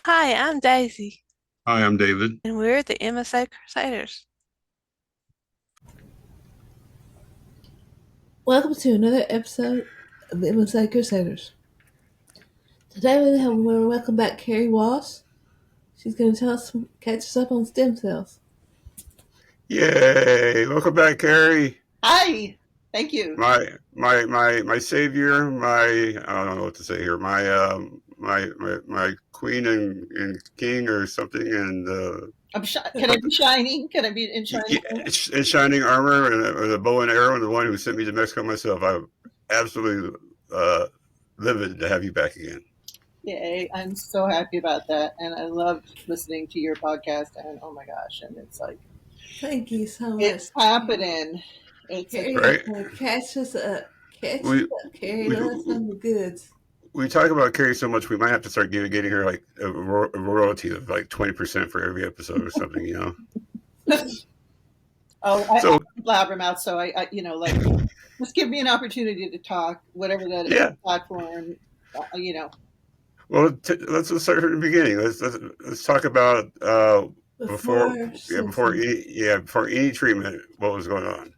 Hi, I'm Daisy, Hi, I'm David. and we're the MSA Crusaders. Welcome to another episode of the MSA Crusaders. Today we welcome back Kerry Walsh. She's going to catch us up on stem cells. Yay! Welcome back, Kerry. Hi, thank you. My savior. I don't know what to say here. My queen and king or something, and Can I be shining? Can I be in shining? in shining armor and a bow and arrow, and the one who sent me to Mexico myself. I'm absolutely uh, livid to have you back again. Yay! I'm so happy about that, and I loved listening to your podcast. And oh my gosh, and it's like Thank you so much. it's happening. It's a, Kerry is Right? going to catch us up. Catch us We up, Kerry. we Let us know the goods. we talk about Carrie so much, we might have to start getting her like a royalty of like 20% for every episode or something, you know. I So blabbermouth, so like just give me an opportunity to talk, whatever that is, yeah, platform, well, let's start from the beginning. Let's talk about before Before before symptoms. before any treatment, what was going on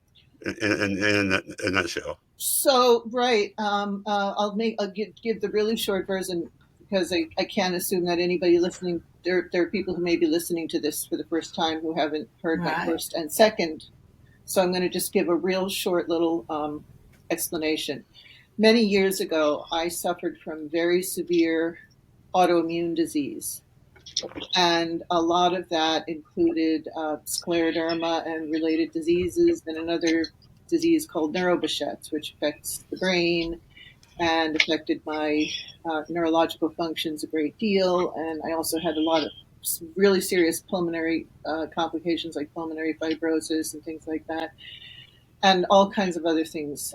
in a nutshell. So right, I'll give the really short version because I can't assume that anybody listening there are people who may be listening to this for the first time who haven't heard my Right. first and second. So I'm going to just give a real short little explanation. Many years ago, I suffered from very severe autoimmune disease, and a lot of that included scleroderma and related diseases, and another disease called neurobachet's, which affects the brain and affected my neurological functions a great deal. And I also had a lot of really serious pulmonary complications like pulmonary fibrosis and things like that, and all kinds of other things.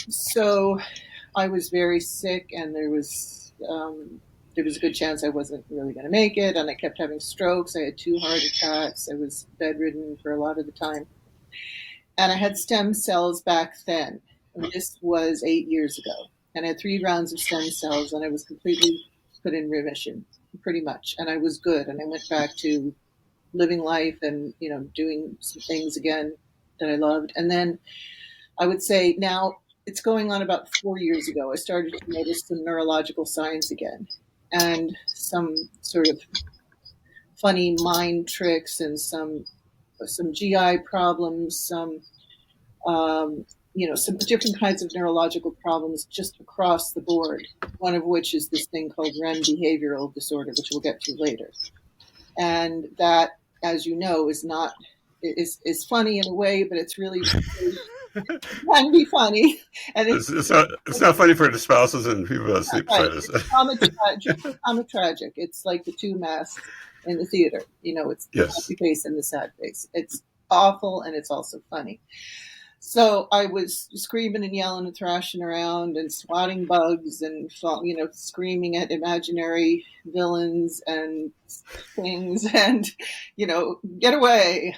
So I was very sick, and there was a good chance I wasn't really going to make it, and I kept having strokes. I had 2 heart attacks. I was bedridden for a lot of the time, and I had stem cells back then. And this was 8 years ago, and I had 3 rounds of stem cells, and I was completely put in remission, pretty much. And I was good, and I went back to living life and doing some things again that I loved. And then I would say now it's going on about 4 years ago. I started to notice some neurological signs again, and some sort of funny mind tricks, and some GI problems, some different kinds of neurological problems just across the board. One of which is this thing called REM behavioral disorder, which we'll get to later. And that, as you know, is not is funny in a way, but it's really can be funny, and It's not funny for the spouses and people that sleep right. beside us. It's comic tragic. It's like the two masks in the theater. It's the Yes. happy face and the sad face. It's awful, and it's also funny. So I was screaming and yelling and thrashing around and swatting bugs and screaming at imaginary villains and things, and get away,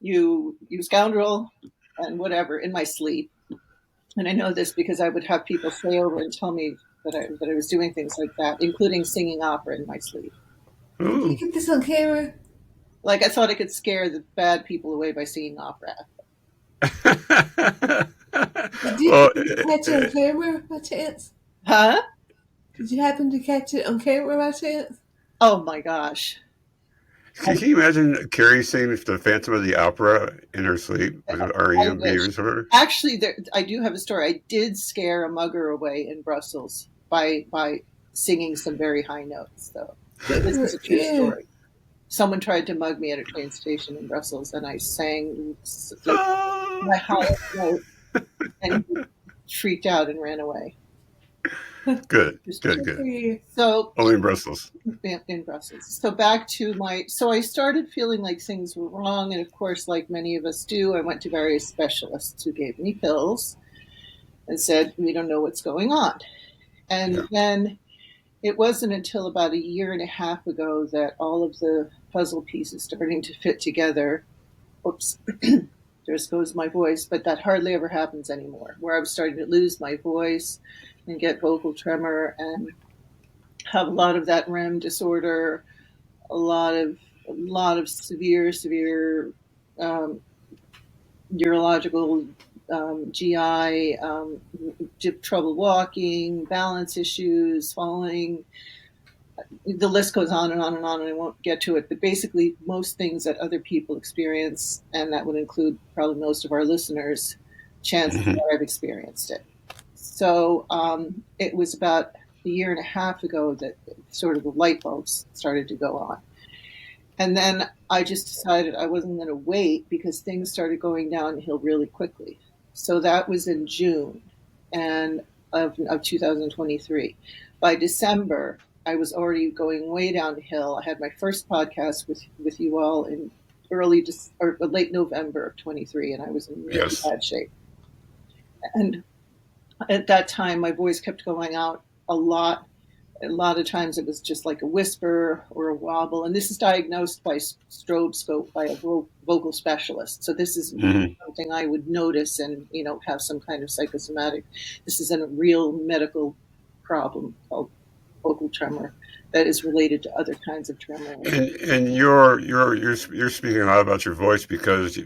you scoundrel, and whatever, in my sleep. And I know this because I would have people stay over and tell me that I was doing things like that, including singing opera in my sleep. Did you Ooh. get this on camera? Like I thought I could scare the bad people away by singing opera. Did you, Well, did you catch it on camera by chance? Huh? Did you happen to catch it on camera by chance? Oh my gosh. I, can you imagine Carrie singing the Phantom of the Opera in her sleep with an I REM behavior wish. disorder? Actually, I do have a story. I did scare a mugger away in Brussels by singing some very high notes, though. This is a true Yeah. story. Someone tried to mug me at a train station in Brussels, and I sang like Oh, my highest note, and he freaked out and ran away. good, Just good, Good for good. you. so Only in Brussels. in Brussels. So back to so I started feeling like things were wrong, and of course, like many of us do, I went to various specialists who gave me pills and said, "We don't know what's going on." And Yeah. then it wasn't until about a year and a half ago that all of the puzzle pieces starting to fit together. Oops, there goes my voice, but that hardly ever happens anymore. Where I was starting to lose my voice and get vocal tremor and have a lot of that REM disorder, a lot of severe neurological, GI, trouble walking, balance issues, falling. The list goes on and on and on, and I won't get to it. But basically, most things that other people experience, and that would include probably most of our listeners, chances are I've experienced it. So it was about a year and a half ago that sort of the light bulbs started to go on. And then I just decided I wasn't going to wait because things started going downhill really quickly. So that was in June and of 2023. By December, I was already going way downhill. I had my first podcast with you all in late November of 23, and I was in really bad shape. And at that time, my voice kept going out a lot. A lot of times it was just like a whisper or a wobble. And this is diagnosed by stroboscope by a vocal specialist. So this is something I would notice and, have some kind of psychosomatic. This is a real medical problem called vocal tremor that is related to other kinds of tremor. And you're speaking a lot about your voice because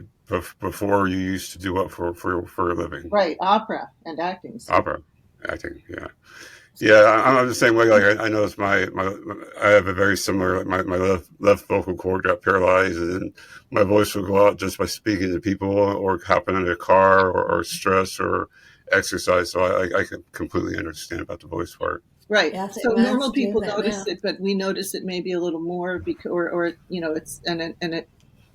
before you used to do what for a living? Right, opera and acting. Opera, acting, yeah. Yeah, I'm the same way. Like I noticed I have a very similar. My left vocal cord got paralyzed, and my voice will go out just by speaking to people or hopping in a car or stress or exercise. So I can completely understand about the voice part. Right. Yeah, so normal people notice it, but we notice it maybe a little more because, or it's and it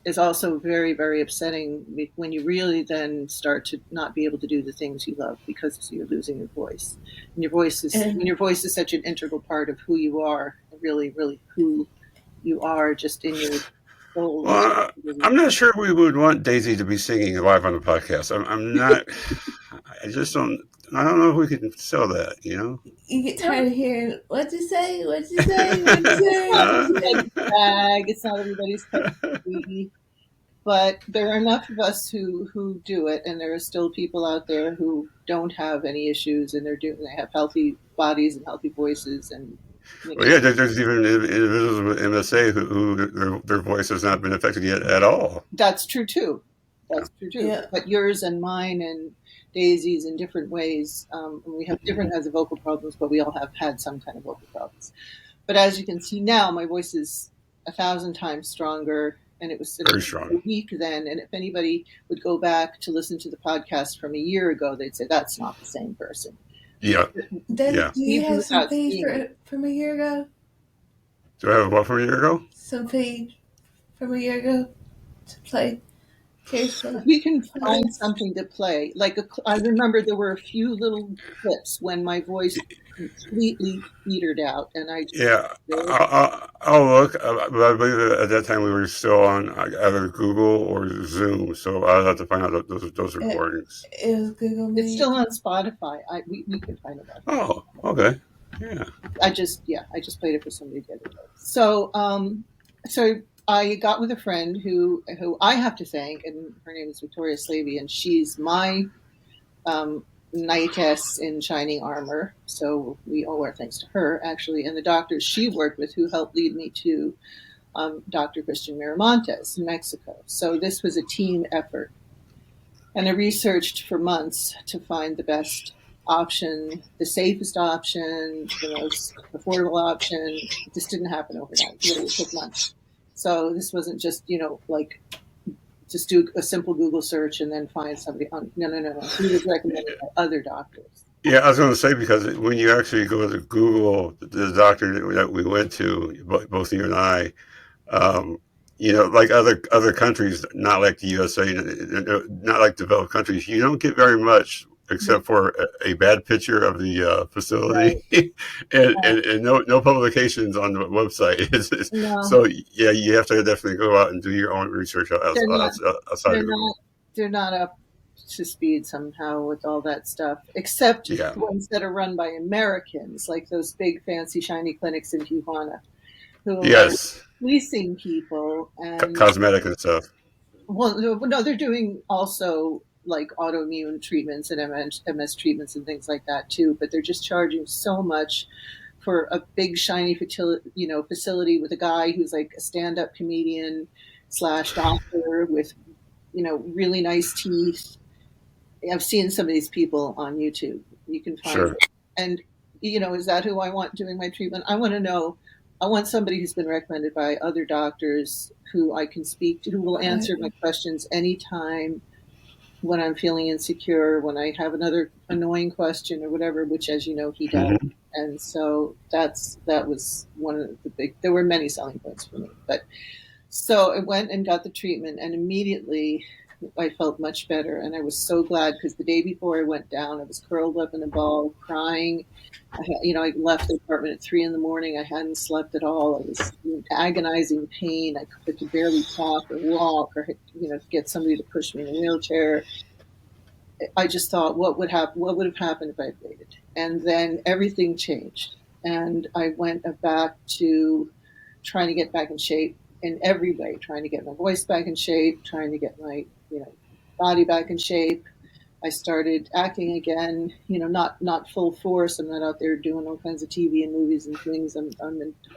is also very, very upsetting when you really then start to not be able to do the things you love because you're losing your voice. And your voice is such an integral part of who you are, really, really who you are just in your soul. Well, I'm not sure we would want Daisy to be singing live on the podcast. I'm not, I don't know if we can sell that, You get tired of hearing, what'd you say? What'd you say? What'd you say? It's not everybody's cup of tea. But there are enough of us who do it, and there are still people out there who don't have any issues, and they have healthy bodies and healthy voices. And well, yeah, there's even individuals with MSA who their voice has not been affected yet at all. That's true too. Yeah. But yours and mine and Daisy's in different ways. We have different kinds of vocal problems, but we all have had some kind of vocal problems. But as you can see now, my voice is 1,000 times stronger. And it was very strong. Weak then. And if anybody would go back to listen to the podcast from a year ago, they'd say, that's not the same person. Yeah. Do you have some feed from a year ago? Do I have what from a year ago? Some feed from a year ago to play. We can find something to play. I remember there were a few little clips when my voice completely petered out, and I'll look. I believe at that time we were still on either Google or Zoom, so I'll have to find out those recordings. It was Google Meet. It's still on Spotify. We can find it. Oh, okay, yeah. I just played it for somebody the other day. So I got with a friend who I have to thank, and her name is Victoria Slavey, and she's my knightess in shining armor. So we owe our thanks to her, actually, and the doctors she worked with who helped lead me to Dr. Christian Miramontes in Mexico. So this was a team effort. And I researched for months to find the best option, the safest option, the most affordable option. This didn't happen overnight. It took months. So this wasn't just, just do a simple Google search and then find somebody on. No. He was recommended by other doctors. Yeah, I was going to say, because when you actually go to Google, the doctor that we went to, both you and I, like other countries, not like the USA, not like developed countries, you don't get very much except for a bad picture of the facility, right. and no publications on the website. No. So yeah, you have to definitely go out and do your own research outside of Google. They're not up to speed somehow with all that stuff, except ones that are run by Americans, like those big fancy shiny clinics in Tijuana, who are fleecing people and cosmetic and stuff. Well, no, they're doing also like autoimmune treatments and MS treatments and things like that too, but they're just charging so much for a big shiny facility with a guy who's like a stand-up comedian slash doctor with really nice teeth. I've seen some of these people on YouTube. You can find Sure. it. And is that who I want doing my treatment? I want to know. I want somebody who's been recommended by other doctors who I can speak to, who will answer my questions anytime when I'm feeling insecure, when I have another annoying question or whatever, which, as you know, he does. Mm-hmm. And so that was one of the there were many selling points for me. But so I went and got the treatment, and immediately I felt much better. And I was so glad, because the day before I went down, I was curled up in a ball, crying. I left the apartment at 3 a.m. I hadn't slept at all. I was in agonizing pain. I could barely talk or walk or, get somebody to push me in a wheelchair. I just thought, what would have happened if I had waited? And then everything changed. And I went back to trying to get back in shape in every way, trying to get my voice back in shape, trying to get my, body back in shape. I started acting again, not full force. I'm not out there doing all kinds of TV and movies and things. I'm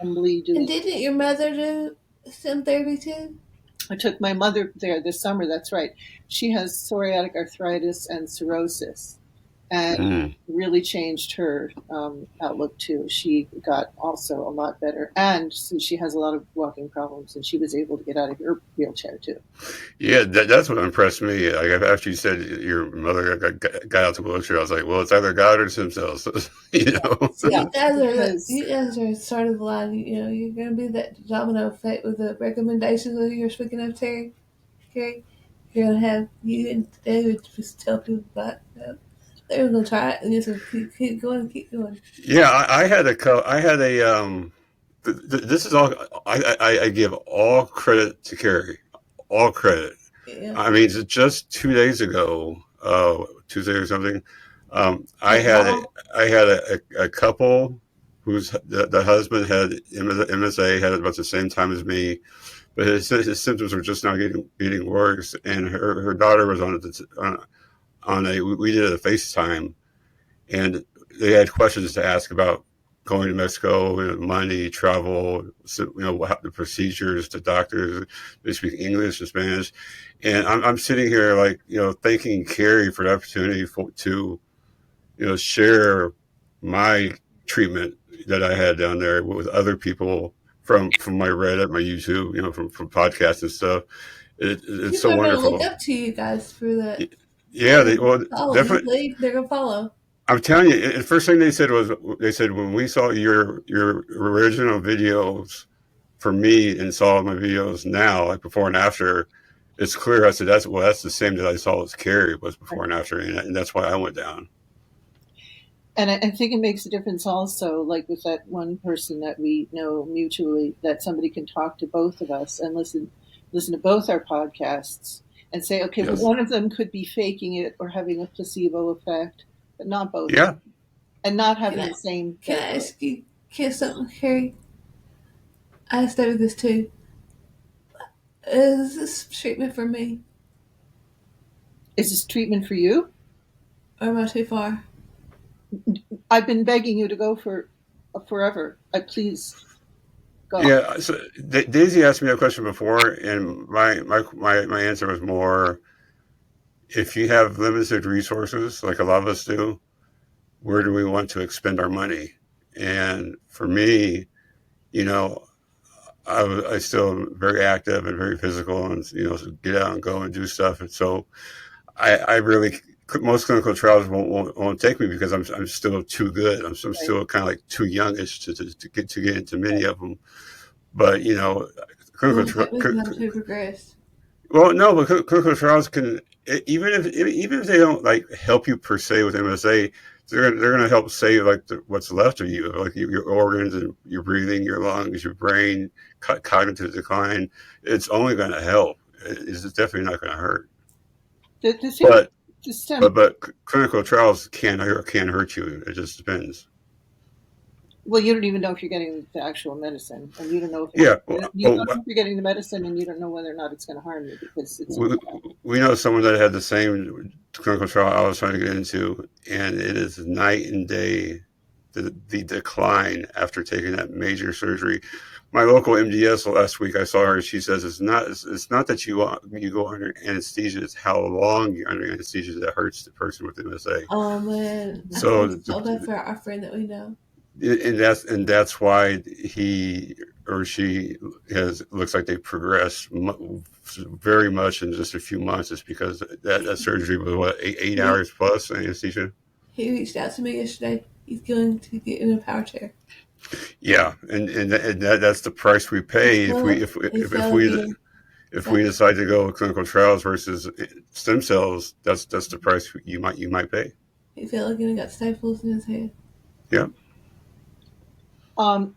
humbly doing. And didn't your mother do some therapy too? I took my mother there this summer. That's right. She has psoriatic arthritis and cirrhosis, and really changed her outlook too. She got also a lot better, and since she has a lot of walking problems, and she was able to get out of her wheelchair too. Yeah, that's what impressed me. Like, after you said your mother got out the wheelchair, I was like, well, it's either God or stem cells. Yeah, you guys are sort of the line. You're going to be that domino effect with the recommendations that you're speaking of, Terry. You're going to have you and David just tell people about it. They were going to try it and just keep going. Yeah, I had a this is all, I give all credit to Kerry, all credit. Yeah. I mean, just 2 days ago, Tuesday or something, I had a couple whose the husband had MSA, had about the same time as me, but his symptoms were just not getting worse, and her daughter was we did a FaceTime, and they had questions to ask about going to Mexico, money, travel, the procedures, the doctors. They speak English and Spanish, and I'm sitting here like, thanking Kerry for the opportunity to, share my treatment that I had down there with other people from my Reddit, my YouTube, from podcasts and stuff. It's so wonderful. Look up to you guys for that. Yeah, definitely. They're gonna follow. I'm telling you, the first thing they said was, when we saw your original videos for me and saw my videos now, like before and after, it's clear. I said, that's the same that I saw as Kerry was before and after, and that's why I went down. And I think it makes a difference also, like with that one person that we know mutually, that somebody can talk to both of us and listen to both our podcasts and say, okay, yes, well, one of them could be faking it or having a placebo effect, but not both. Yeah. And not having the same. Can I ask you something, Kerry? I studied this too. Is this treatment for me? Is this treatment for you? Or am I too far? I've been begging you to go for forever. Please go. Yeah. So Daisy asked me a question before, and my answer was more, if you have limited resources, like a lot of us do, where do we want to expend our money? And for me, I still am very active and very physical, and get out and go and do stuff. And so I really, most clinical trials won't take me because I'm still too good. I'm still kind of like too youngish to get into many of them. But clinical trials. Well, no, but clinical trials can, even if they don't like help you per se with MSA, they're going to help save like what's left of you, like your organs and your breathing, your lungs, your brain, cognitive decline. It's only going to help. It's definitely not going to hurt. But clinical trials can hurt you. It just depends. Well, you don't even know if you're getting the actual medicine, and you don't know if you're getting the medicine, and you don't know whether or not it's going to harm you because it's. We know someone that had the same clinical trial I was trying to get into, and it is night and day the decline after taking that major surgery. My local MDS last week, I saw her. She says it's not that you go under anesthesia; it's how long you're under anesthesia that hurts the person with MSA. Oh man, I So, felt bad for our friend that we know. and that's why he or she looks like they progressed very much in just a few months. It's because that surgery was what, eight hours plus anesthesia. He reached out to me yesterday. He's going to get in a power chair. Yeah, and that's the price we pay if we decide to go with clinical trials versus stem cells. That's the price you might pay. He felt like he got staples in his head. Yeah.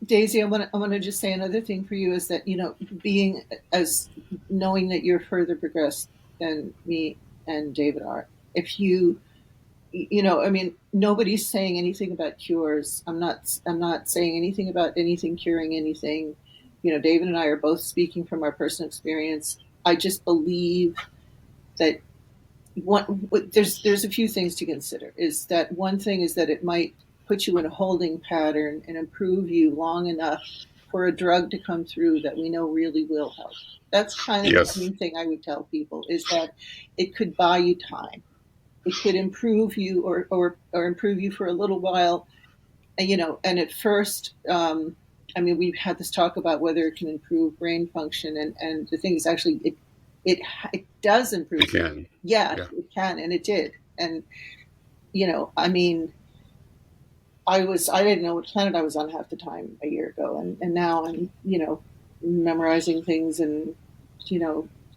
Daisy, I want to just say another thing for you is that, knowing that you're further progressed than me and David are, if you nobody's saying anything about cures. I'm not saying anything about anything curing anything. David and I are both speaking from our personal experience. I just believe that there's a few things to consider. Is that one thing is that it might put you in a holding pattern and improve you long enough for a drug to come through that we know really will help. That's kind of the main thing I would tell people, is that it could buy you time. It could improve you or improve you for a little while, and at first, we've had this talk about whether it can improve brain function, and the thing is actually it does improve. It can. Yeah, it can, and it did. And, I didn't know what planet I was on half the time a year ago. And now I'm, memorizing things and,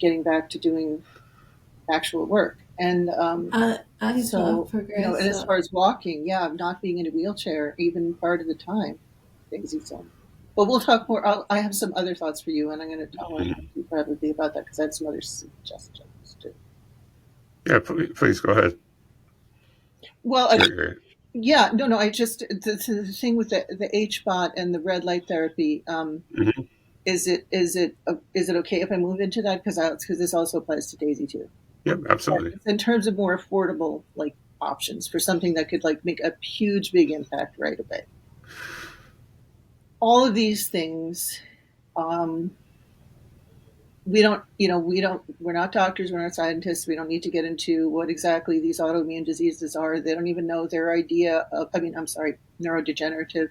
getting back to doing actual work. And I progress. And as far as walking, not being in a wheelchair even part of the time, Daisy. So, but we'll talk more. I have some other thoughts for you, and I'm going to talk to you probably about that because I have some other suggestions too. Yeah, please go ahead. Well, I just the thing with the HBOT and the red light therapy. Is it okay if I move into that because this also applies to Daisy too? Yep, absolutely. In terms of more affordable options for something that could make a huge big impact right away. All of these things, we're not doctors, we're not scientists. We don't need to get into what exactly these autoimmune diseases are. They don't even know their idea of, neurodegenerative.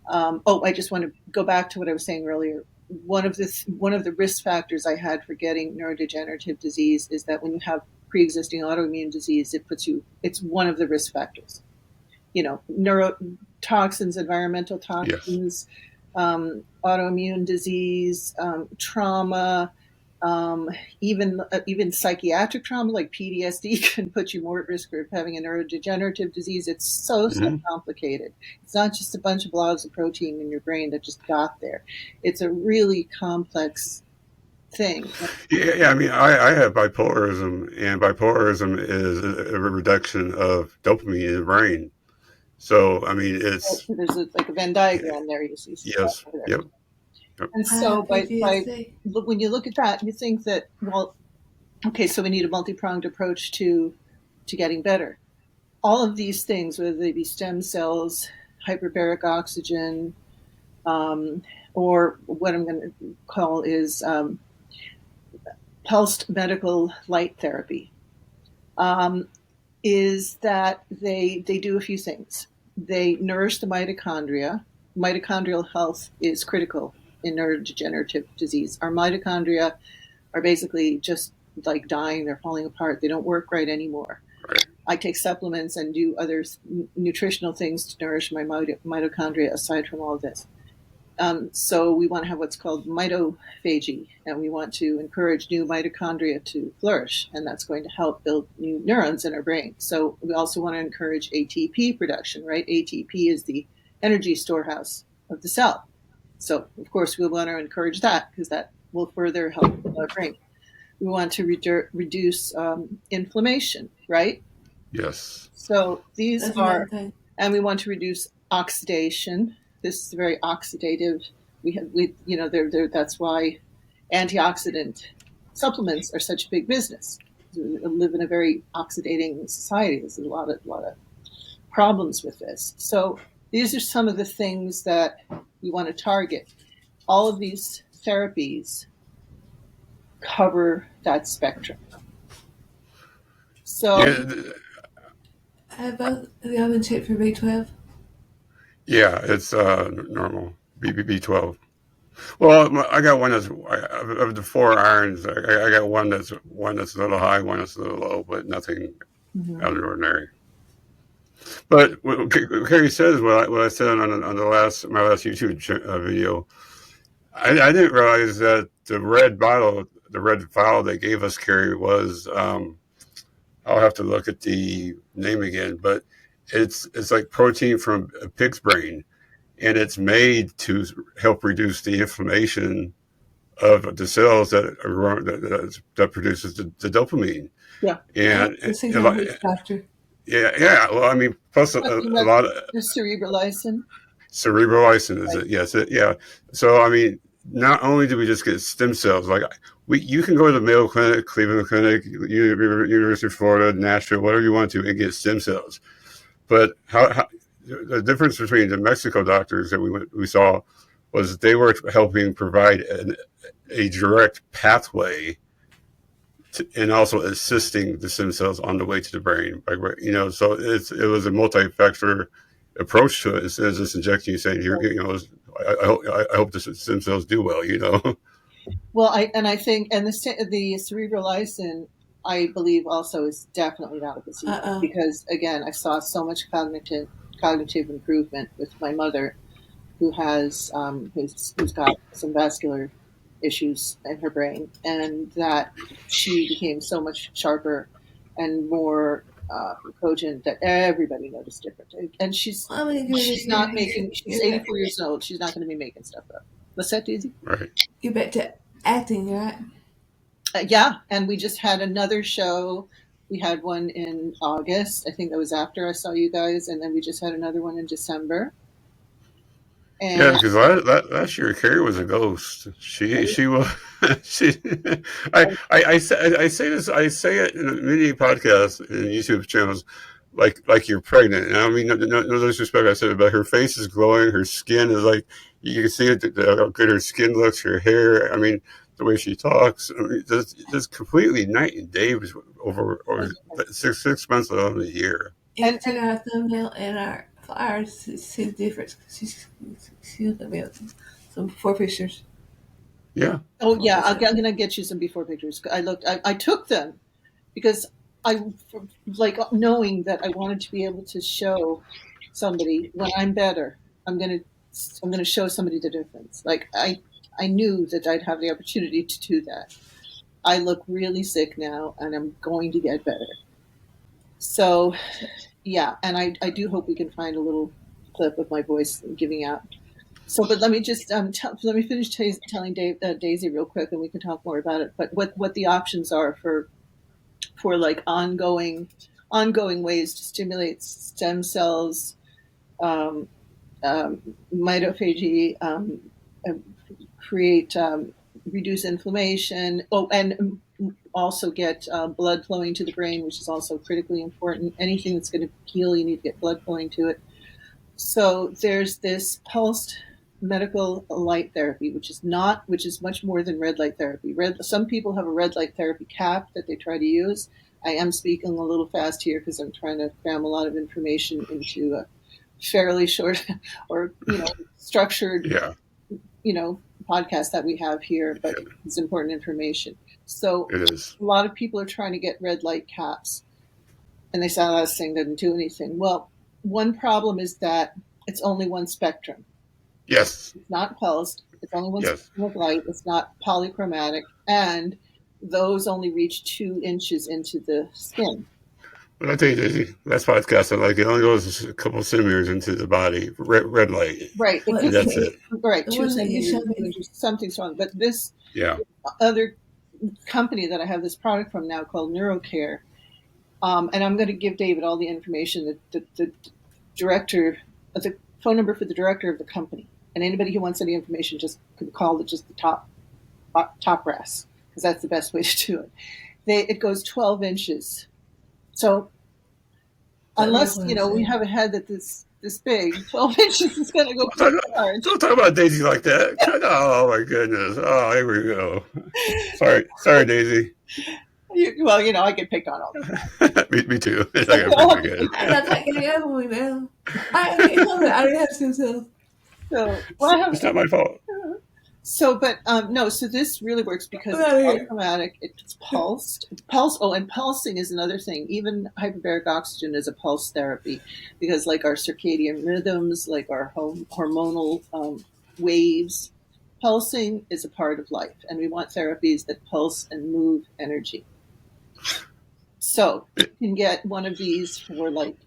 I just want to go back to what I was saying earlier. One of the risk factors I had for getting neurodegenerative disease is that when you have pre-existing autoimmune disease, it's one of the risk factors. Neurotoxins, environmental toxins, autoimmune disease, trauma, even psychiatric trauma like PTSD can put you more at risk of having a neurodegenerative disease. It's so complicated. It's not just a bunch of blobs of protein in your brain that just got there. It's a really complex thing. Yeah. I have bipolarism, and bipolarism is a reduction of dopamine in the brain. So, it's... There's a Venn diagram there, you see. Yes, yep. And so when you look at that, you think that, so we need a multi-pronged approach to getting better. All of these things, whether they be stem cells, hyperbaric oxygen, or what I'm going to call is pulsed medical light therapy, is that they do a few things. They nourish the mitochondria. Mitochondrial health is critical in neurodegenerative disease. Our mitochondria are basically just dying. They're falling apart. They don't work right anymore. Right. I take supplements and do other nutritional things to nourish my mitochondria aside from all of this. So we want to have what's called mitophagy, and we want to encourage new mitochondria to flourish, and that's going to help build new neurons in our brain. So we also want to encourage ATP production, right? ATP is the energy storehouse of the cell. So, of course, we want to encourage that because that will further help our brain. We want to reduce inflammation, right? Yes. So these and we want to reduce oxidation. This is very oxidative. That's why antioxidant supplements are such a big business. We live in a very oxidating society. There's a lot of problems with this. So these are some of the things that we want to target. All of these therapies cover that spectrum. So Yeah, Have y'all been checked for B12? yeah, it's normal. B12. Well, I got one that's of the four irons. I got one that's a little high, one that's a little low, but nothing out of the ordinary. But what Kerry says, what I said on the my last YouTube video, I didn't realize that the red vial they gave us, Kerry, was I'll have to look at the name again, but it's like protein from a pig's brain, and it's made to help reduce the inflammation of the cells that produces the dopamine. yeah, And This is our witch doctor. yeah. Well, I mean, plus a lot of the cerebralizin. cerebralizin is it? Yes, yeah. So I mean, not only do we just get stem cells, like you can go to the Mayo Clinic, Cleveland Clinic, University of Florida, Nashville, whatever you want to, and get stem cells. But how the difference between the Mexico doctors that we saw was they were helping provide a direct pathway and also assisting the stem cells on the way to the brain. So it was a multi-factor approach to it instead of just injecting you saying, I hope the stem cells do well. Well, I think the cerebralizin, I believe, also is definitely not a placebo because again, I saw so much cognitive improvement with my mother, who has who's got some vascular issues in her brain, and that she became so much sharper and more cogent that everybody noticed different. And she's not making. She's 84 years old. She's not going to be making stuff up. What's that, Daisy? Right. You're back to acting, right? Yeah, and we just had another show. We had one in August. I think that was after I saw you guys, and then we just had another one in December. And yeah, because last year Carrie was a ghost. She was I say it in many podcasts and YouTube channels, like you're pregnant. And I mean, no disrespect. I said, but her face is glowing. Her skin is like you can see it. How good her skin looks. Her hair. I mean, the way she talks. I mean, just completely night and day over 6 months out of the year. And check out our thumbnail and our flyers to see the difference. She's looking at some before pictures. Yeah. Oh yeah, I'm gonna get you some before pictures. I took them because I like knowing that I wanted to be able to show somebody when I'm better. I'm gonna show somebody the difference. Like I knew that I'd have the opportunity to do that. I look really sick now, and I'm going to get better. So, yeah, and I do hope we can find a little clip of my voice giving out. So, but let me just let me finish telling Daisy real quick, and we can talk more about it. But what the options are for like ongoing ways to stimulate stem cells, mitophagy, create reduce inflammation. Oh, and also get blood flowing to the brain, which is also critically important. Anything that's going to heal, you need to get blood flowing to it. So there's this pulsed medical light therapy, which is much more than red light therapy. Some people have a red light therapy cap that they try to use. I am speaking a little fast here because I'm trying to cram a lot of information into a fairly short or structured podcast that we have here, but it's important information. So it is. A lot of people are trying to get red light caps, and they say, oh, this thing doesn't do anything. Well, one problem is that it's only one spectrum. Yes. It's not pulsed. It's only one spectrum of light. It's not polychromatic, and those only reach 2 inches into the skin. But I think that's podcast. Like it only goes a couple centimeters into the body. Red light. Right. That's it. Right. 2 centimeters. Something's wrong. But this other company that I have this product from now called NeuroCare, and I'm going to give David all the information that the director, the phone number for the director of the company, and anybody who wants any information just could call just the top brass, because that's the best way to do it. It goes 12 inches. So unless we have a head that this this big. 12 inches is going to go pretty large. Don't talk about Daisy like that. Oh my goodness. Oh, here we go. Sorry, Daisy. I get picked on all the time. me too. I got pretty good. I'm not taking it out of me now. I already have stem cells. So, It's not my fault. So, but no. So this really works because it's automatic. It's pulsed. And pulsing is another thing. Even hyperbaric oxygen is a pulse therapy, because like our circadian rhythms, like our hormonal waves, pulsing is a part of life, and we want therapies that pulse and move energy. So you can get one of these for like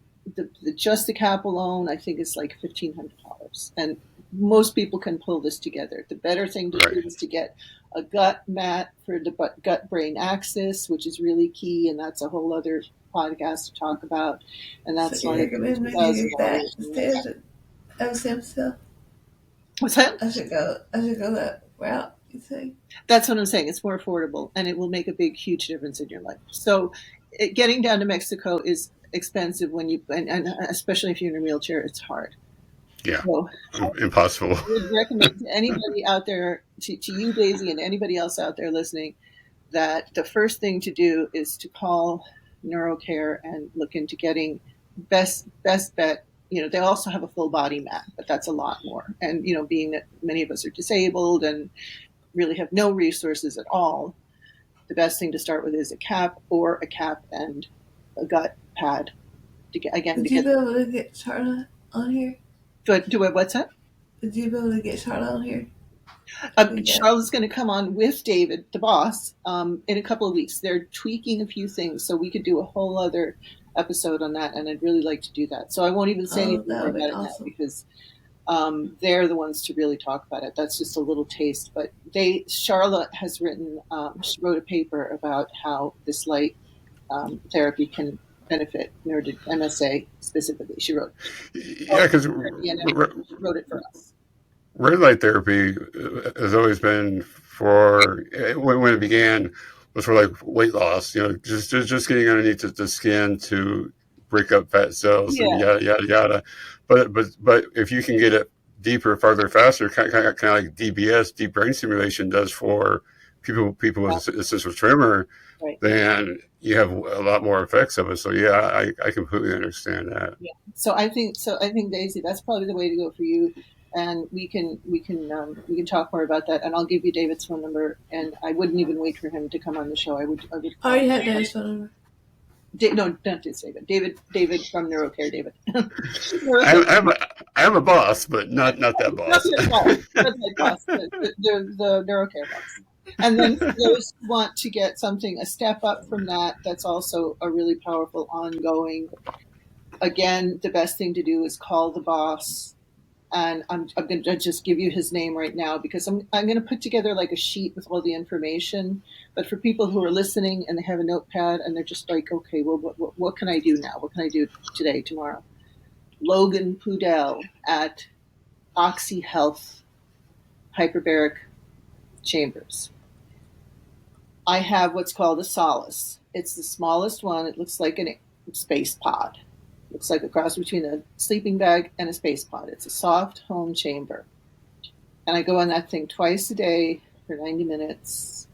just the cap alone. I think it's like $1,500, and most people can pull this together. The better thing to do is to get a gut mat for the gut-brain axis, which is really key, and that's a whole other podcast to talk about. And that's so like $2,000 of stem cell. What's that? I should go that route. You think? That's what I'm saying. It's more affordable, and it will make a big, huge difference in your life. So, getting down to Mexico is expensive and especially if you're in a wheelchair, it's hard. Yeah, so, impossible. I would recommend to anybody out there, to you, Daisy, and anybody else out there listening, that the first thing to do is to call NeuroCare and look into getting best bet. They also have a full body mat, but that's a lot more. And, being that many of us are disabled and really have no resources at all, the best thing to start with is a cap and a gut pad. Would you be able to get Charlotte on here? What's that? Would you be able to get Charlotte on here? Charlotte's going to come on with David, the boss, in a couple of weeks. They're tweaking a few things, so we could do a whole other episode on that, and I'd really like to do that. So I won't even say anything more about it now, because they're the ones to really talk about it. That's just a little taste. But Charlotte has she wrote a paper about how this light therapy can benefit MSA specifically. She wrote. Yeah, because she wrote it for us. Red light therapy has always been for, when it began, was for like weight loss. Just getting underneath the skin to break up fat cells and yada yada yada. But if you can get it deeper, farther, faster, kind of like DBS, deep brain stimulation, does for people with essential tremor, then you have a lot more effects of it. So yeah, I completely understand that. Yeah. So I think Daisy, that's probably the way to go for you. And we can talk more about that. And I'll give you David's phone number. And I wouldn't even wait for him to come on the show. I would. Oh, you have David's phone number. No, not this David. David from NeuroCare. David. I'm a boss, but not that boss. Not that boss. The NeuroCare boss. And then for those who want to get something a step up from that, that's also a really powerful ongoing. Again, the best thing to do is call the boss. And I'm going to just give you his name right now, because I'm going to put together like a sheet with all the information. But for people who are listening and they have a notepad and they're just like, okay, well, what can I do now? What can I do today, tomorrow? Logan Pudell at Oxy Health Hyperbaric Chambers. I have what's called a Solace. It's the smallest one. It looks like a space pod. Looks like a cross between a sleeping bag and a space pod. It's a soft home chamber. And I go on that thing twice a day for 90 minutes.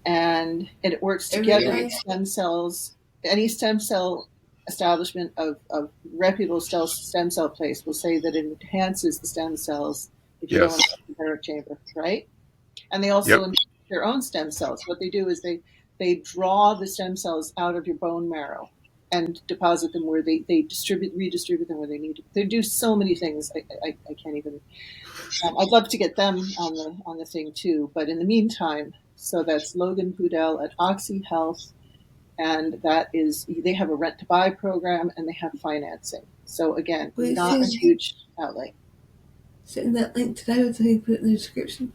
And it works together with stem cells. Any stem cell establishment of reputable stem cell place will say that it enhances the stem cells if you go in a hyperbaric chamber, right? And they also enhance their own stem cells. What they do is they draw the stem cells out of your bone marrow and deposit them where they redistribute them where they need to. They do so many things. I can't even. I'd love to get them on the thing too. But in the meantime, so that's Logan Pudell at Oxy Health, and that is, they have a rent to buy program and they have financing. So again, not a huge outlay. Send that link to David so he can put it in the description.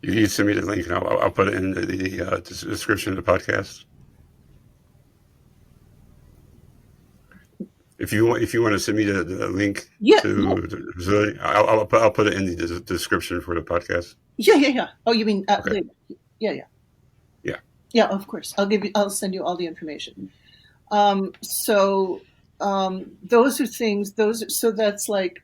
You can send me the link and I'll put it in the description of the podcast. If you want to send me the link I'll put it in the description for the podcast. Yeah. Oh, you mean okay. Yeah, of course. I'll send you all the information. So those are things. So that's like,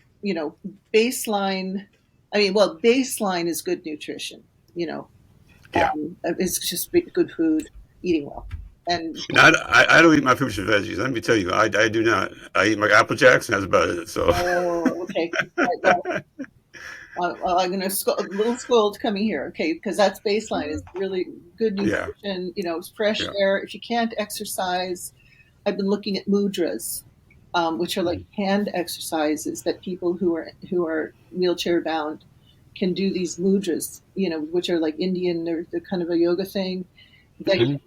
baseline. I mean, well, baseline is good nutrition. Yeah. It's just good food, eating well, and I don't eat my fruits and veggies. Let me tell you, I do not. I eat my Apple Jacks, and that's about it. So, oh, okay. All right, well, I'm going to a little scold coming here, okay? Because that's baseline. Is really good yeah, nutrition. Fresh yeah. air. If you can't exercise, I've been looking at mudras, which are like hand exercises that people who are wheelchair bound can do. These mudras, which are like Indian. They're kind of a yoga thing that Mhm.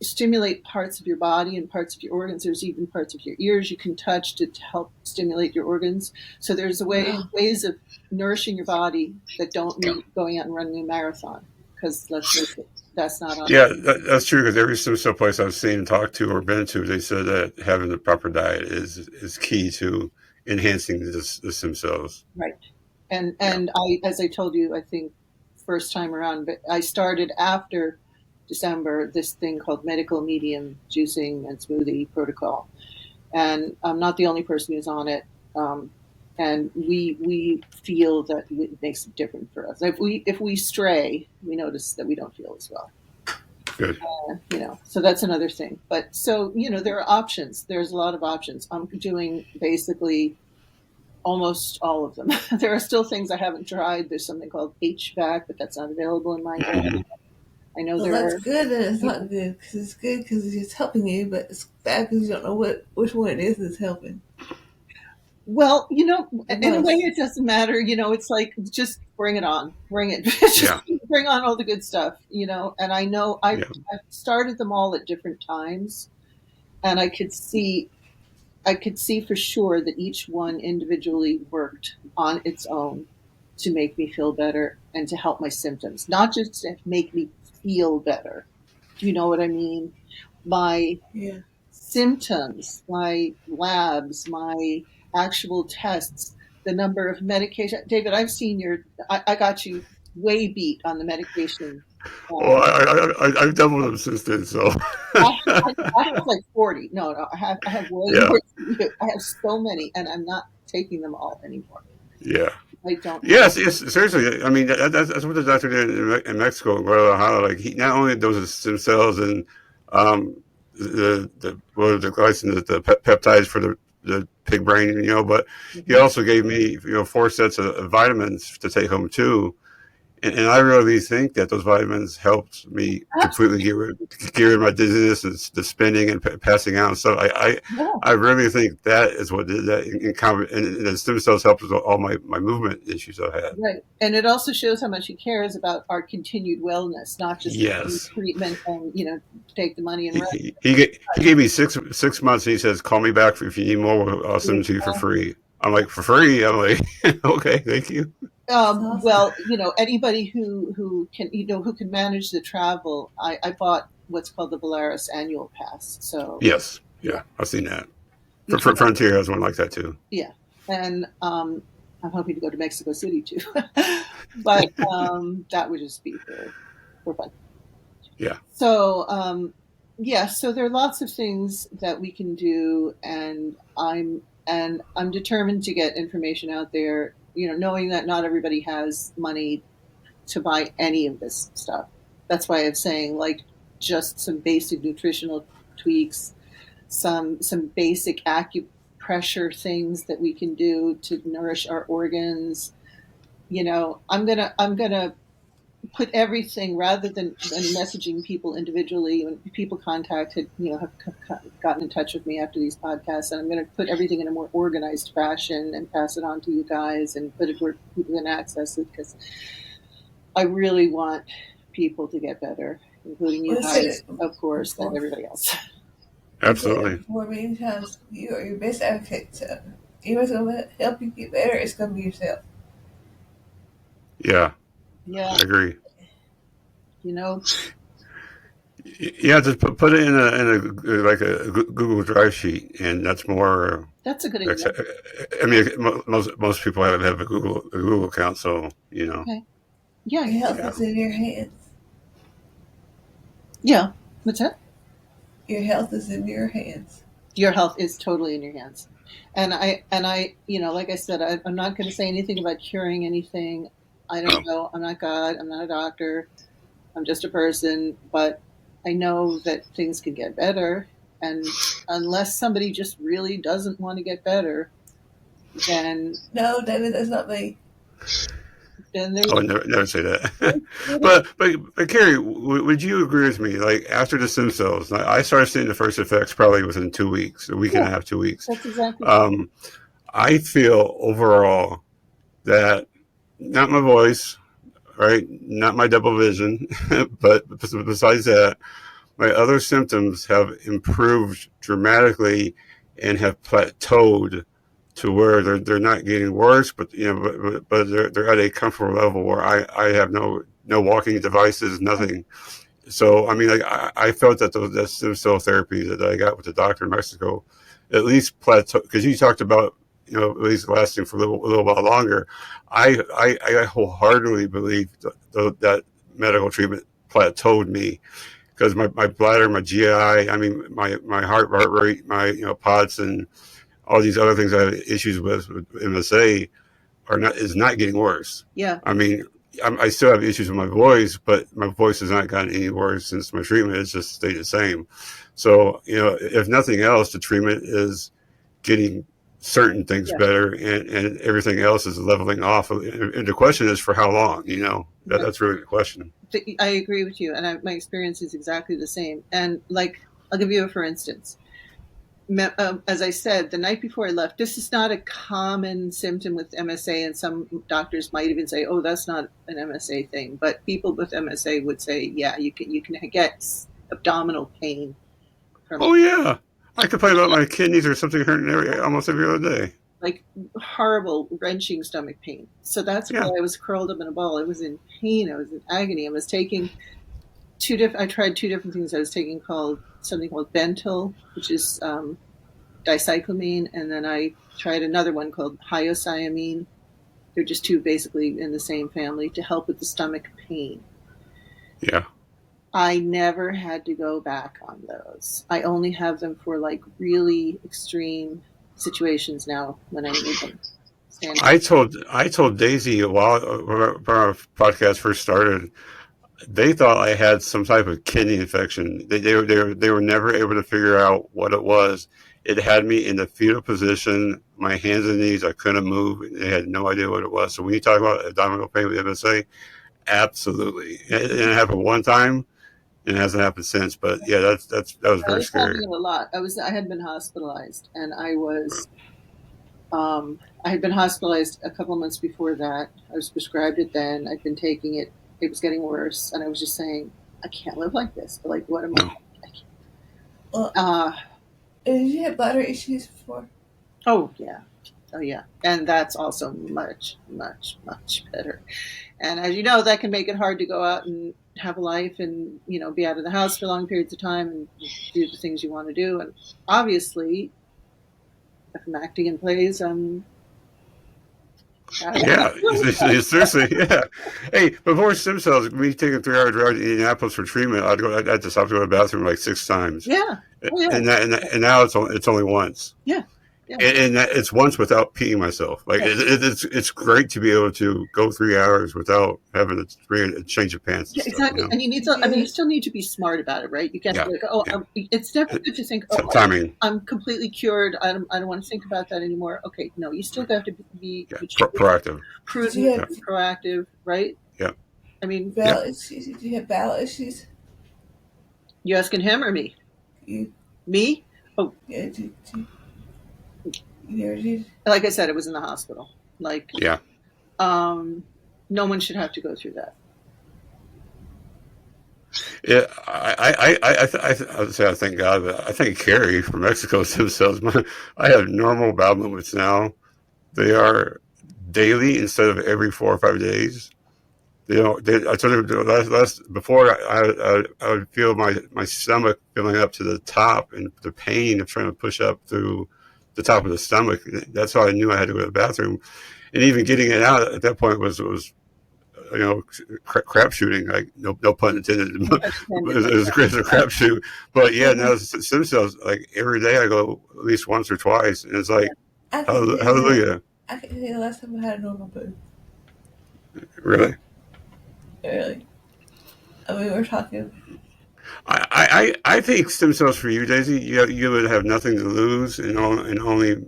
stimulate parts of your body and parts of your organs. There's even parts of your ears you can touch to help stimulate your organs. So there's ways of nourishing your body that don't mean going out and running a marathon. Because let's face it, that's not on. Yeah, that's true. Because every stem cell place I've seen and talked to or been to, they said that having the proper diet is key to enhancing the stem cells. Right. And Yeah. as I told you, I think first time around, but I started after December this thing called medical medium juicing and smoothie protocol, and I'm not the only person who's on it. And we feel that it makes it different for us. If we stray, we notice that we don't feel as well. Good. So that's another thing. But so there are options. There's a lot of options. I'm doing basically almost all of them. There are still things I haven't tried. There's something called HVAC, but that's not available in my area. I know Well, there that's are. good and it's not good because it's good because it's helping you, but it's bad because you don't know which one it is that's helping. Well, in a way, it doesn't matter. It's like just bring it on, bring it, just bring on all the good stuff. And I know I've started them all at different times, and I could see for sure that each one individually worked on its own to make me feel better and to help my symptoms, not just to make me feel better. Do you know what I mean? My symptoms, my labs, my actual tests, the number of medication. David, I've seen I got you way beat on the medication. Well, I've doubled them since then. So I have like 40. No, I have way more than you. I have so many, and I'm not taking them all anymore. Yeah. I don't. Yes, seriously. I mean, that's what the doctor did in Mexico, in Guadalajara. Like, he not only doses stem cells and what are the glycine, the peptides for the pig brain, but he also gave me 4 sets of vitamins to take home too. And I really think that those vitamins helped me completely get rid of my dizziness and the spinning and passing out and stuff. I really think that is what did that and the stem cells helped with all my movement issues I had. Right. And it also shows how much he cares about our continued wellness, not just treatment and, take the money and rest. He gave me six months and he says, call me back if you need more. I'll send them to you for free. I'm like, for free? I'm like, okay, thank you. Well, anybody who can, who can manage the travel, I bought what's called the Belarus annual pass. So yes, yeah, I've seen that. For Frontier has one like that too. Yeah, and I'm hoping to go to Mexico City too, but that would just be for fun. Yeah. So so there are lots of things that we can do, and I'm determined to get information out there. Knowing that not everybody has money to buy any of this stuff. That's why I'm saying, like, just some basic nutritional tweaks, some basic acupressure things that we can do to nourish our organs. I'm gonna put everything, rather than messaging people individually. When people contacted, have gotten in touch with me after these podcasts, and I'm going to put everything in a more organized fashion and pass it on to you guys and put it where people can access it, because I really want people to get better, including you guys, of course, and everybody else. Absolutely. For many times, you are your best advocate. So anyone's going to help you get better, it's going to be yourself. Yeah. Yeah, I agree. Yeah, just put it in a Google Drive sheet, and that's more. That's a good idea. I mean, most people have a Google account, so Okay. Yeah, your health is in your hands. Yeah, what's that? Your health is in your hands. Your health is totally in your hands. And I, like I said, I'm not going to say anything about curing anything. I don't know. I'm not God. I'm not a doctor. I'm just a person. But I know that things can get better. And unless somebody just really doesn't want to get better, then No, David, that's not me. then I would never say that. but Kerry, would you agree with me? Like after the stem cells, I started seeing the first effects probably within 2 weeks, a week and a half, 2 weeks. That's exactly. I feel overall that not my voice, right, not my double vision, but besides that, my other symptoms have improved dramatically and have plateaued to where they're not getting worse, but but they're at a comfortable level where I have no walking devices, nothing. So I mean, like, I felt that that stem cell therapy that I got with the doctor in Mexico, at least plateau, because you talked about at least lasting for a little while longer. I wholeheartedly believe that medical treatment plateaued me because my bladder, my GI, I mean my heart rate, my POTS and all these other things I have issues with MSA is not getting worse. Yeah. I mean, I still have issues with my voice, but my voice has not gotten any worse since my treatment. It's just stayed the same. So, if nothing else, the treatment is getting certain things better and everything else is leveling off. And the question is for how long, that's really the question. I agree with you. And my experience is exactly the same. And I'll give you a for instance. As I said, the night before I left, this is not a common symptom with MSA, and some doctors might even say, "Oh, that's not an MSA thing." But people with MSA would say, "Yeah, you can get abdominal pain." Yeah, I complain about my kidneys or something hurting almost every other day. Like horrible, wrenching stomach pain. So that's why I was curled up in a ball. I was in pain. I was in agony. I was taking I tried two different things. I was taking something called Bentyl, which is dicyclomine, and then I tried another one called hyoscyamine. They're just two basically in the same family to help with the stomach pain. Yeah. I never had to go back on those. I only have them for really extreme situations now when I need them. I told Daisy while our podcast first started, they thought I had some type of kidney infection. They were never able to figure out what it was. It had me in the fetal position, my hands and knees. I couldn't move. They had no idea what it was. So when you talk about abdominal pain with MSA, absolutely. It happened one time, and it hasn't happened since. But yeah, that was very scary. A lot. I had been hospitalized, and I was. I had been hospitalized a couple months before that. I was prescribed it then. I'd been taking it. It was getting worse, and I was just saying, I can't live like this. But what am I? Did you have bladder issues before? Oh yeah, and that's also much, much, much better. And as you know, that can make it hard to go out and have a life, and be out of the house for long periods of time and do the things you want to do. And obviously, if I'm acting in plays, yeah, seriously, yeah. Hey, before stem cells, me taking a 3-hour drive to Indianapolis for treatment, I'd have to stop to go to the bathroom 6 times. Yeah. Oh, yeah. And now it's only once. Yeah. Yeah. And it's once without peeing myself. It's great to be able to go 3 hours without having to bring a change of pants. Yeah, exactly. And you need to. I mean, you still need to be smart about it, right? You can't be it's never good to think, timing. I'm completely cured. I don't want to think about that anymore. Okay, no, you still have to be proactive, prudent, proactive, right? Yeah. I mean, bowel issues. Do you have bowel issues? You asking him or me? You. Me? Oh, yeah. Like I said, it was in the hospital. Yeah. No one should have to go through that. Yeah, I say I thank God, but I thank Kerry from Mexico themselves. I have normal bowel movements now. They are daily instead of every 4 or 5 days. I told them before I would feel my stomach filling up to the top and the pain of trying to push up through the top of the stomach. That's how I knew I had to go to the bathroom. And even getting it out at that point was crap shooting. Like no pun intended. It's a crap shoot. But yeah, now stem cells. Like every day, I go at least once or twice, and it's like hallelujah. I can tell you the last time I had a normal booth. Really? Really. I mean, we're talking. I think stem cells for you, Daisy. You would have nothing to lose and only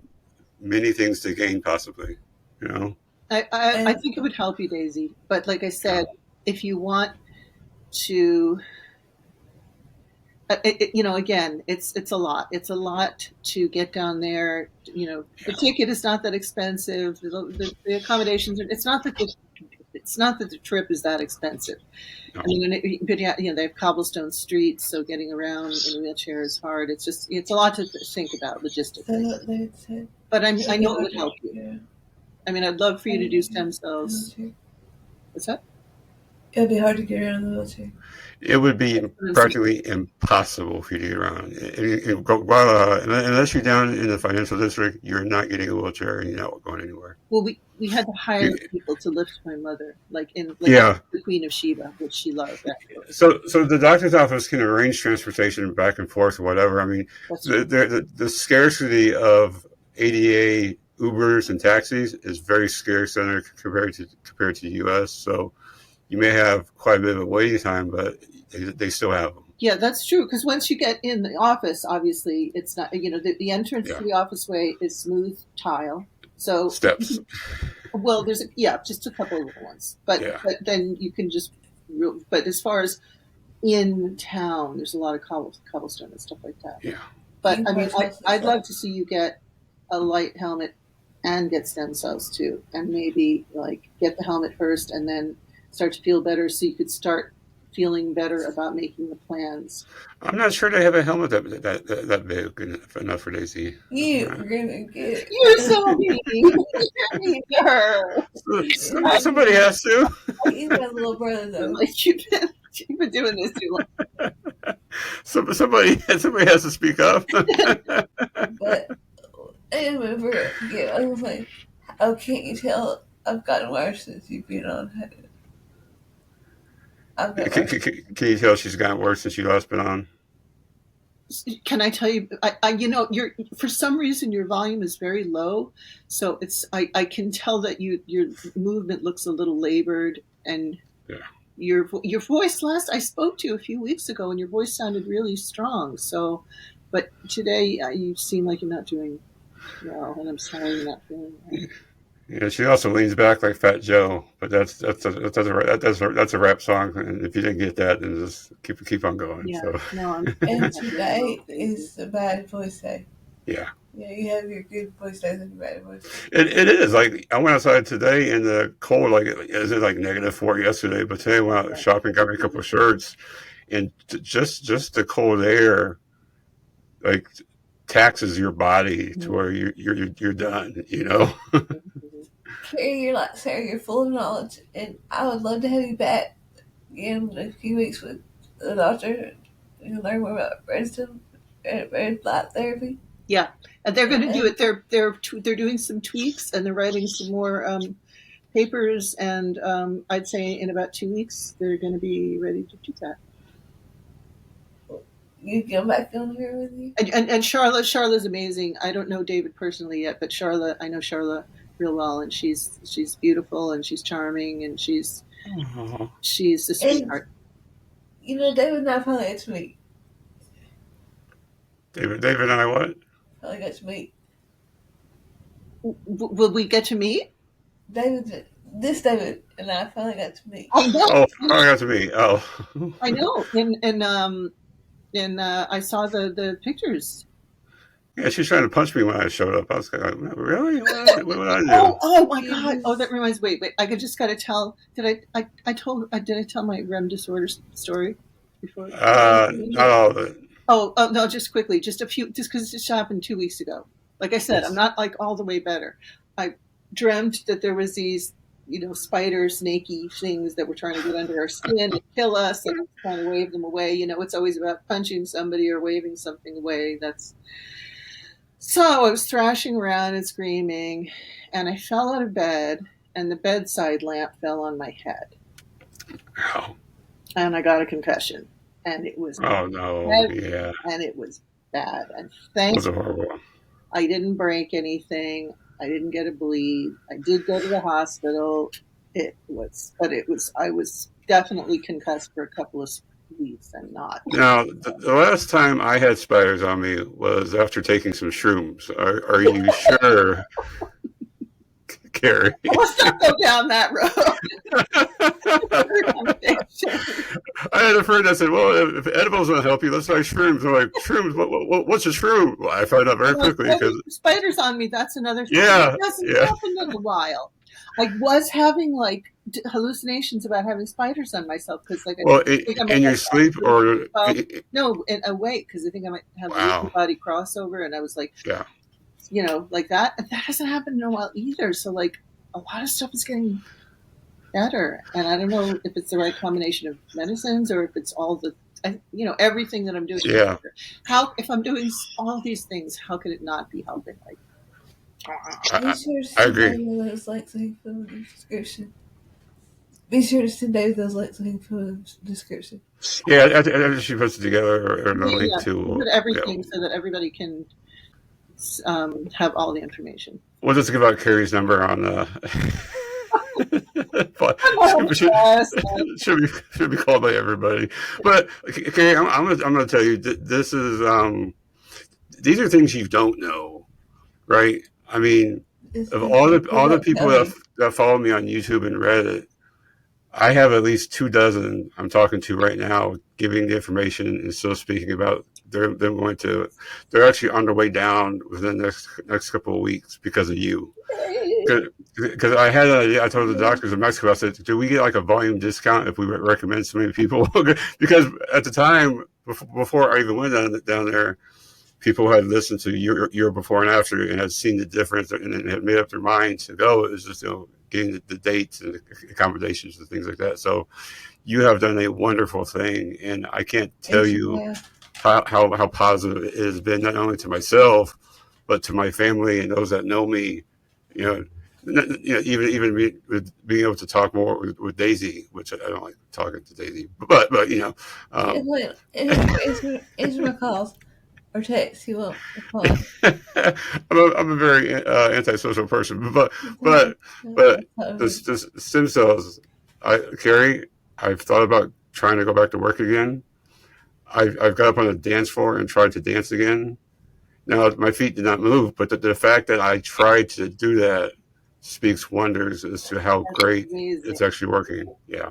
many things to gain, possibly. You know. I think it would help you, Daisy. But like I said, if you want to, again, it's a lot. It's a lot to get down there. The ticket is not that expensive. The accommodations. It's not that the trip is that expensive. No. I mean, but yeah, they have cobblestone streets, so getting around in a wheelchair is hard. It's a lot to think about logistically. But I know it would help you. Yeah. I mean, I'd love for you to do stem cells. What's that? It'd be hard to get around in the wheelchair. It would be practically impossible for you to get around. Unless you're down in the financial district, you're not getting a wheelchair and you're not going anywhere. Well, we had to hire people to lift my mother, the Queen of Sheba, which she loved. So the doctor's office can arrange transportation back and forth or whatever. I mean, the scarcity of ADA Ubers and taxis is very scarce compared to the U.S. So you may have quite a bit of a waiting time, but they still have them. Yeah, that's true. Because once you get in the office, obviously it's not. The entrance to the office way is smooth tile. So steps. Well, there's just a couple of little ones, but then you can just. But as far as in town, there's a lot of cobblestone and stuff like that. Yeah. But I mean, I'd love to see you get a light helmet and get stem cells too, and maybe get the helmet first and then start to feel better, so you could start feeling better about making the plans. I'm not sure they have a helmet that big enough for Daisy. You're gonna get. You're so mean. You're mean to her. Somebody has to. He's my little brother, though. You've been doing this too long. Somebody has to speak up. But I remember, I was like, "Oh, can't you tell I've gotten worse since you've been on?" Can you tell she's gotten worse since you last been on? Can I tell you? You're for some reason your volume is very low, so I can tell that your movement looks a little labored, and your voice. Last I spoke to you a few weeks ago, and your voice sounded really strong. So, but today you seem like you're not doing well, and I'm sorry you're not feeling well. Yeah, she also leans back like Fat Joe, but that's a rap song, and if you didn't get that, then just keep on going. Yeah, so. No, and today is a bad voice day. Yeah. Yeah, you have your good voice days and your bad voice days. It is like I went outside today in the cold, is it like -4 yesterday? But today I went out shopping, got me a couple of shirts, and just the cold air, taxes your body to where you're done. Kerry, you're like Sarah, you're full of knowledge, and I would love to have you back in a few weeks with the doctor. You can learn more about red light therapy. Yeah, and they're going to do it. They're doing some tweaks, and they're writing some more papers. And I'd say in about 2 weeks they're going to be ready to do that. You come back on here with you. And Charlotte's amazing. I don't know David personally yet, but I know Charlotte real well, and she's beautiful, and she's charming, and she's a sweetheart. David and I finally got to meet. David and I what? Finally got to meet. Will we get to meet? David and I finally got to meet. I know. Oh, finally got to meet. Oh. I know. And I saw the pictures. Yeah, she's trying to punch me when I showed up. I was like, really? What would I do? Oh my God! Oh, that reminds me. Wait! I just got to tell. Did I tell my REM disorder story before? Not all of it. Oh no! Just quickly, just because it just happened 2 weeks ago. Like I said, I'm not all the way better. I dreamt that there was these, spider, snaky things that were trying to get under our skin and kill us, and I was trying to wave them away. It's always about punching somebody or waving something away. So I was thrashing around and screaming, and I fell out of bed, and the bedside lamp fell on my head. and I got a concussion, and it was Oh no, heavy, yeah, and it was bad. And it thank was a horrible one. I didn't break anything. I didn't get a bleed. I did go to the hospital. I was definitely concussed for a couple of weeks and not. Now, the last time I had spiders on me was after taking some shrooms. Are you sure, Kerry? Let's not go down that road. I had a friend that said, "Well, if edibles won't help you, let's try shrooms." I'm like, "Shrooms? What's a shroom?" Well, I found out very quickly because spiders on me. That's another thing. yeah, It hasn't yeah. happened in a while. I was having like hallucinations about having spiders on myself because, like, Well, I think I might in your have sleep or no, awake because I think I might have wow, a body crossover, and I was like, yeah, like that. And that hasn't happened in a while either. So like, a lot of stuff is getting better, and I don't know if it's the right combination of medicines or if it's all the everything that I'm doing. yeah. How if I'm doing all these things, how could it not be helping? Like, Be sure to I send agree. over those links so you can put them in the description. Be sure to send over those links so you can put them in the description. Yeah, after she puts it together or a link yeah, to put everything so that everybody can have all the information. We'll just give out Kerry's number on should be called by everybody. But Kerry, I'm gonna tell you this is these are things you don't know, right? I mean, of all the people that follow me on YouTube and Reddit, I have at least 24 I'm talking to right now, giving the information and still speaking about they're actually on their way down within the next couple of weeks because of you. Because I had an idea, I told the doctors in Mexico, I said, do we get like a volume discount if we recommend so many people? Because at the time, before I even went down there, people had listened to your before and after and had seen the difference and had made up their minds to go. It was just getting the dates and the accommodations and things like that. So you have done a wonderful thing, and I can't tell you how positive it has been, not only to myself but to my family and those that know me. Even being able to talk more with Daisy, which I don't like talking to Daisy, but answer my calls or text. He won't reply. I'm a very antisocial person, but the stem cells, Kerry, I've thought about trying to go back to work again. I've got up on the dance floor and tried to dance again. Now my feet did not move, but the fact that I tried to do that speaks wonders as to how great it's actually working. Yeah.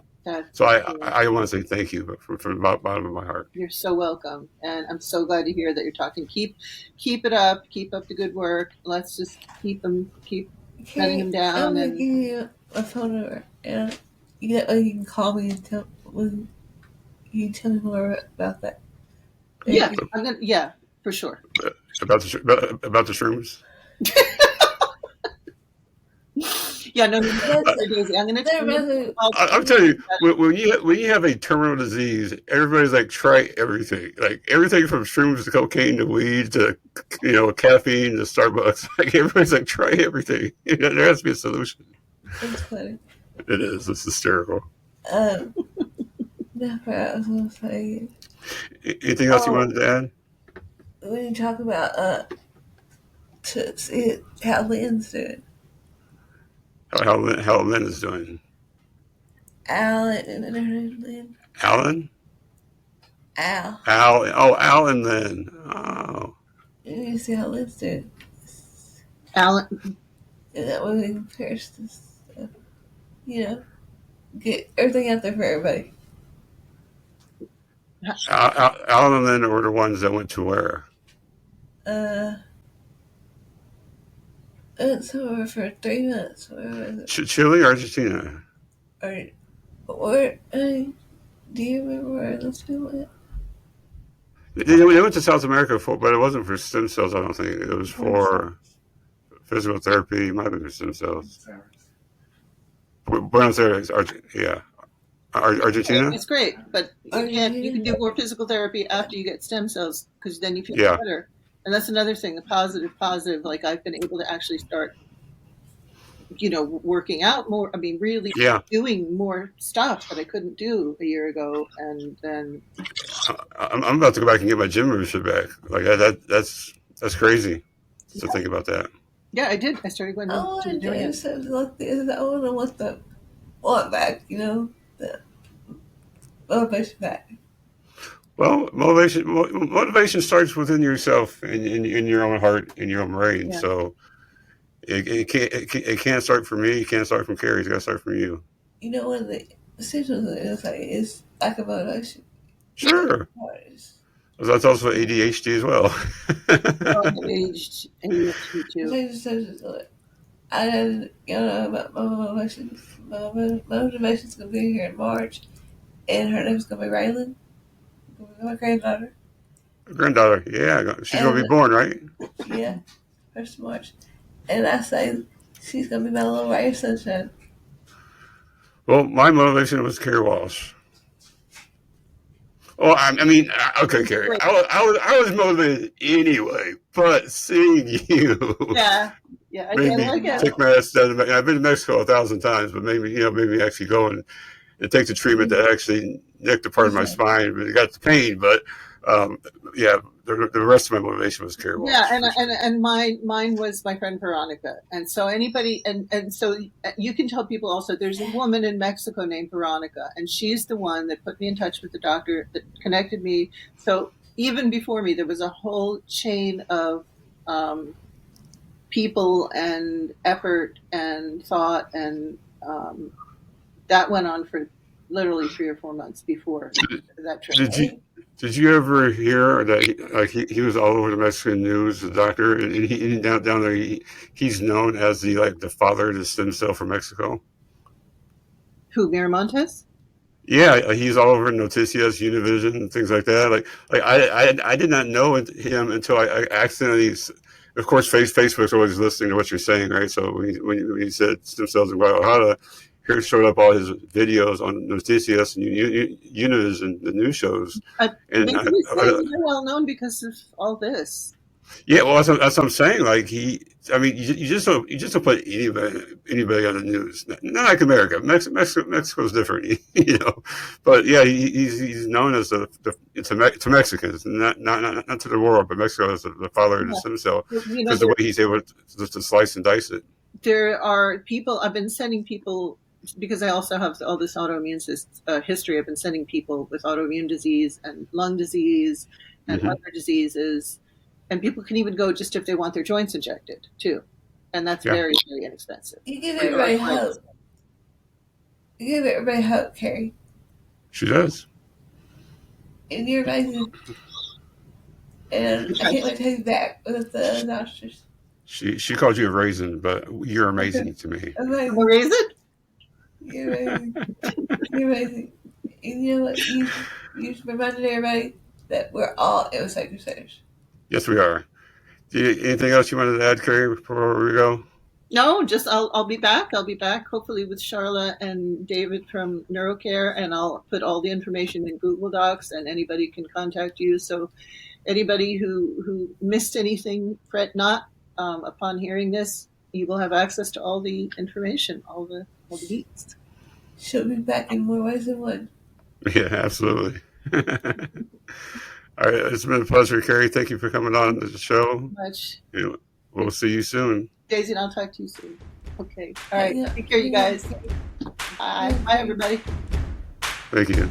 So I want to say thank you from the bottom of my heart. You're so welcome, and I'm so glad to hear that you're talking. Keep it up. Keep up the good work. Let's just keep cutting them down. I'm gonna give you a phone number, and you can call me and tell me more about that. Yeah, yeah, for sure. About the shrooms. Yeah, no, Daisy. I'm telling you, when you have a terminal disease, everybody's like, try everything, like everything from shrooms to cocaine to weed to caffeine to Starbucks. Like everybody's like, try everything. There has to be a solution. It's funny. It is. It's hysterical. That's what I was gonna say. Anything else you wanted to add? When you talk about to see how Lynn's doing. How Lynn is doing. Alan and her name Lynn. Alan? Al. Oh, Al and Lynn. Oh. You need to see how Lynn's doing. Alan. And that way we can compare this stuff. Get everything out there for everybody. Alan and Lynn were the ones that went to where? I went somewhere for 3 months. Where was it? Chile or Argentina? Where? Do you remember where those people went? They went to South America but it wasn't for stem cells. I don't think it was for physical therapy. It might have been for stem cells. Buenos Aires, yeah. Argentina. It's great, but you can do more physical therapy after you get stem cells because then you feel better. And that's another thing, the positive. Like I've been able to actually start working out more. I mean, really Yeah, doing more stuff that I couldn't do a year ago. And then, I'm about to go back and get my gym membership back. Like that's crazy to think about that. yeah, I did. I started going I to the want to gym do again. something like this. I want to want back, the motivation back. Well, motivation starts within yourself, in your own heart, in your own brain. Yeah. So it can't start from me. It can't start from Kerry. It's got to start from you. One of the symptoms of it is lack of motivation. Sure. That's also ADHD as well. ADHD too. I didn't, about my motivation. My motivation's going to be here in March, and her name's going to be Raylan, my granddaughter. Granddaughter, yeah, she's gonna be born, right? Yeah, 1st of March. And I say she's going to be my little ray of sunshine. Well, my motivation was Kerry Walsh. Well, I mean, okay, Kerry, I was motivated anyway, but seeing you, yeah, made I like me it. take my ass down. I've been to Mexico 1,000 times, but maybe actually go and take the treatment that actually nicked a part of my spine, but it got the pain. But yeah, the rest of my motivation was Kerry Walsh. Yeah, and mine was my friend Veronica, and so anybody, and so you can tell people also. There's a woman in Mexico named Veronica, and she's the one that put me in touch with the doctor that connected me. So even before me, there was a whole chain of people and effort and thought, and that went on for literally 3 or 4 months before that trip. Did you ever hear that he was all over the Mexican news, the doctor, and he down there he's known as the father of the stem cell from Mexico? Who, Miramontes? Yeah, he's all over Noticias, Univision, and things like that. Like I did not know him until I accidentally. Of course, Facebook's always listening to what you're saying, right? So when he said stem cells in Guadalajara, here showed up all his videos on Noticias and Univision, the news shows. And they're well known because of all this. Yeah, well, that's what I'm saying. Like you just don't put anybody on the news. Not like America. Mexico's different, But yeah, he's known as to Mexicans, not to the world, but Mexico is the father of the stem cell because the way he's able to slice and dice it. There are people. I've been sending people because I also have all this autoimmune history. I've been sending people with autoimmune disease and lung disease and other diseases. And people can even go just if they want their joints injected too, and that's very, very inexpensive. You give everybody hope. You give everybody hope, Kerry. She does. And you're amazing. And I can't wait to take you back with the doctors. She called you a raisin, but you're amazing to me. Amazing. A raisin? You're amazing. You're amazing. And you know what? You reminded everybody that we're all MSA Crusaders. Yes, we are. Anything else you wanted to add, Kerry, before we go? No, just I'll be back. I'll be back hopefully with Charla and David from NeuroCare, and I'll put all the information in Google Docs, and anybody can contact you. So anybody who missed anything, fret not. Upon hearing this, you will have access to all the information, all the deets. She'll be back in more ways than one. Yeah, absolutely. All right, it's been a pleasure, Kerry. Thank you for coming on the show. Much. We'll see you soon. Daisy, and I'll talk to you soon. Okay. All right. Take care, you guys. Bye. Bye, everybody. Thank you.